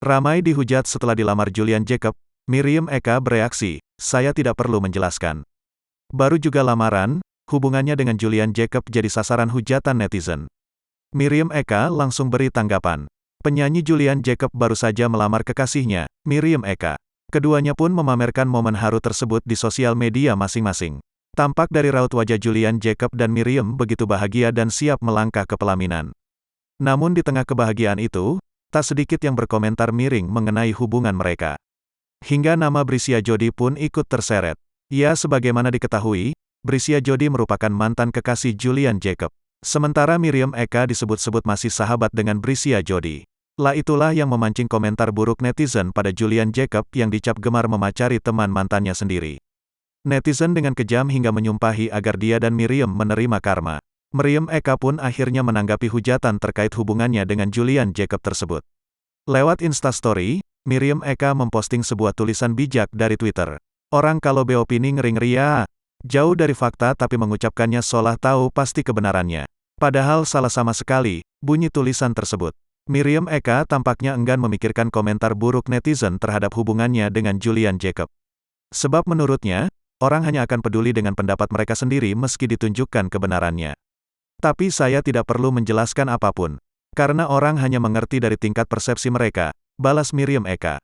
Ramai dihujat setelah dilamar Julian Jacob, Miriam Eka bereaksi, "Saya tidak perlu menjelaskan. Baru juga lamaran, hubungannya dengan Julian Jacob jadi sasaran hujatan netizen." Miriam Eka langsung beri tanggapan. Penyanyi Julian Jacob baru saja melamar kekasihnya, Miriam Eka. Keduanya pun memamerkan momen haru tersebut di sosial media masing-masing. Tampak dari raut wajah Julian Jacob dan Miriam begitu bahagia dan siap melangkah ke pelaminan. Namun di tengah kebahagiaan itu, tak sedikit yang berkomentar miring mengenai hubungan mereka. Hingga nama Brisya Jody pun ikut terseret. Ya, sebagaimana diketahui, Brisya Jody merupakan mantan kekasih Julian Jacob. Sementara Miriam Eka disebut-sebut masih sahabat dengan Brisya Jody. Itulah yang memancing komentar buruk netizen pada Julian Jacob yang dicap gemar memacari teman mantannya sendiri. Netizen dengan kejam hingga menyumpahi agar dia dan Miriam menerima karma. Miriam Eka pun akhirnya menanggapi hujatan terkait hubungannya dengan Julian Jacob tersebut. Lewat Instastory, Miriam Eka memposting sebuah tulisan bijak dari Twitter. "Orang kalau beopini ngeri-ngeri ya. Jauh dari fakta tapi mengucapkannya seolah tahu pasti kebenarannya. Padahal salah sama sekali," bunyi tulisan tersebut. Miriam Eka tampaknya enggan memikirkan komentar buruk netizen terhadap hubungannya dengan Julian Jacob. Sebab menurutnya, orang hanya akan peduli dengan pendapat mereka sendiri meski ditunjukkan kebenarannya. "Tapi saya tidak perlu menjelaskan apapun. Karena orang hanya mengerti dari tingkat persepsi mereka," balas Miriam Eka.